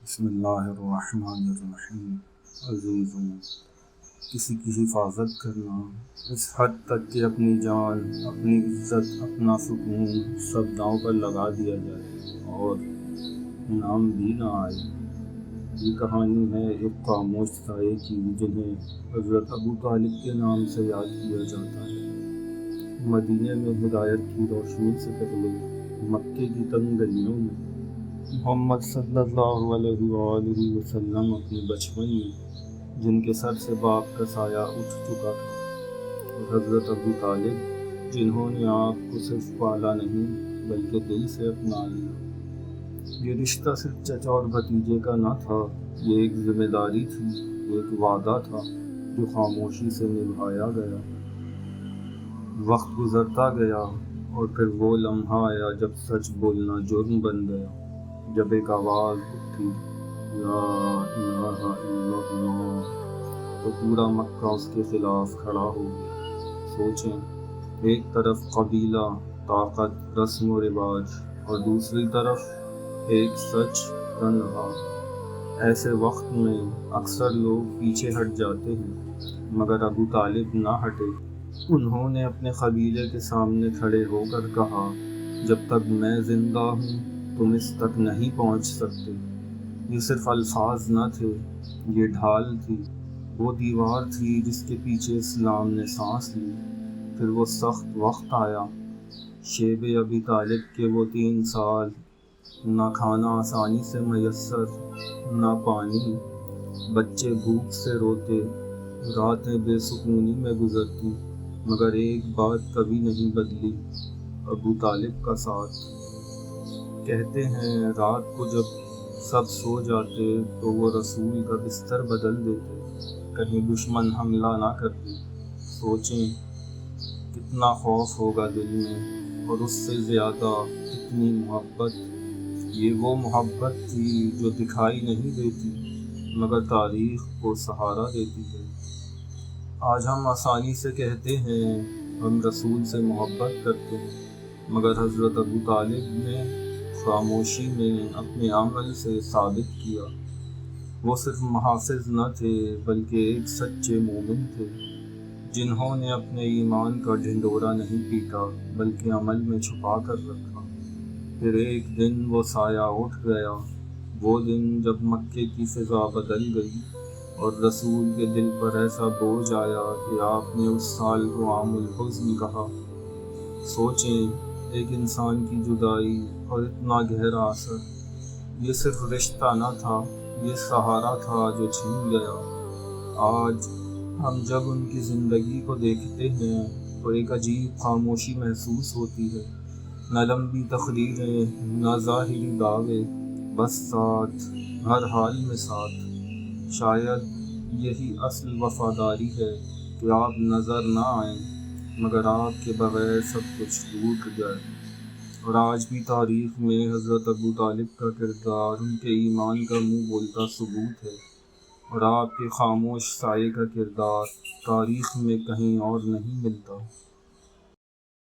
بسم اللہ الرحمن الرحیم۔ عزیزوں، کسی کی حفاظت کرنا اس حد تک کہ اپنی جان، اپنی عزت، اپنا سکون سب داؤں پر لگا دیا جائے اور نام بھی نہ آئے۔ یہ کہانی ہے ایک خاموش سائے کی جنہیں حضرت ابو طالب کے نام سے یاد کیا جاتا ہے۔ مدینے میں ہدایت کی روشنی سے پہلے مکے کی تنگ گلیوں میں محمد صلی اللہ علیہ وآلہ وسلم اپنے بچپن میں جن کے سر سے باپ کا سایہ اٹھ چکا تھا، اور حضرت ابو طالب جنہوں نے آپ کو صرف پالا نہیں بلکہ دل سے اپنا لیا۔ یہ رشتہ صرف چچا اور بھتیجے کا نہ تھا، یہ ایک ذمہ داری تھی، ایک وعدہ تھا جو خاموشی سے نبھایا گیا۔ وقت گزرتا گیا اور پھر وہ لمحہ آیا جب سچ بولنا جرم بن گیا، جب ایک آواز اٹھی، لا الہ الا اللہ، تو پورا مکہ اس کے خلاف کھڑا ہو گیا۔ سوچیں، ایک طرف قبیلہ، طاقت، رسم و رواج، اور دوسری طرف ایک سچ تنہا۔ ایسے وقت میں اکثر لوگ پیچھے ہٹ جاتے ہیں، مگر ابو طالب نہ ہٹے۔ انہوں نے اپنے قبیلے کے سامنے کھڑے ہو کر کہا، جب تک میں زندہ ہوں تم اس تک نہیں پہنچ سکتے۔ یہ صرف الفاظ نہ تھے، یہ ڈھال تھی، وہ دیوار تھی جس کے پیچھے اسلام نے سانس لی۔ پھر وہ سخت وقت آیا، شیب ابی طالب کے وہ 3 سال، نہ کھانا آسانی سے میسر، نہ پانی، بچے بھوک سے روتے، راتیں بے سکونی میں گزرتی، مگر ایک بات کبھی نہیں بدلی، ابو طالب کا ساتھ۔ کہتے ہیں رات کو جب سب سو جاتے تو وہ رسول کا بستر بدل دیتے، کہیں دشمن حملہ نہ کرتے۔ سوچیں کتنا خوف ہوگا دل میں، اور اس سے زیادہ کتنی محبت۔ یہ وہ محبت تھی جو دکھائی نہیں دیتی مگر تاریخ کو سہارا دیتی ہے۔ آج ہم آسانی سے کہتے ہیں ہم رسول سے محبت کرتے ہیں، مگر حضرت ابو طالب نے خاموشی میں اپنے عمل سے ثابت کیا۔ وہ صرف محافظ نہ تھے بلکہ ایک سچے مومن تھے، جنہوں نے اپنے ایمان کا ڈھنڈورا نہیں پیٹا بلکہ عمل میں چھپا کر رکھا۔ پھر ایک دن وہ سایہ اٹھ گیا، وہ دن جب مکے کی فضا بدل گئی اور رسول کے دل پر ایسا بوجھ آیا کہ آپ نے اس سال کو عام الحزن کہا۔ سوچیں، ایک انسان کی جدائی اور اتنا گہرا اثر، یہ صرف رشتہ نہ تھا، یہ سہارا تھا جو چھن گیا۔ آج ہم جب ان کی زندگی کو دیکھتے ہیں تو ایک عجیب خاموشی محسوس ہوتی ہے، نہ لمبی تقریریں، نہ ظاہری دعوے، بس ساتھ، ہر حال میں ساتھ۔ شاید یہی اصل وفاداری ہے کہ آپ نظر نہ آئیں مگر آپ کے بغیر سب کچھ ٹوٹ جائے۔ اور آج بھی تاریخ میں حضرت ابو طالب کا کردار ان کے ایمان کا منہ بولتا ثبوت ہے، اور آپ کے خاموش سائے کا کردار تاریخ میں کہیں اور نہیں ملتا۔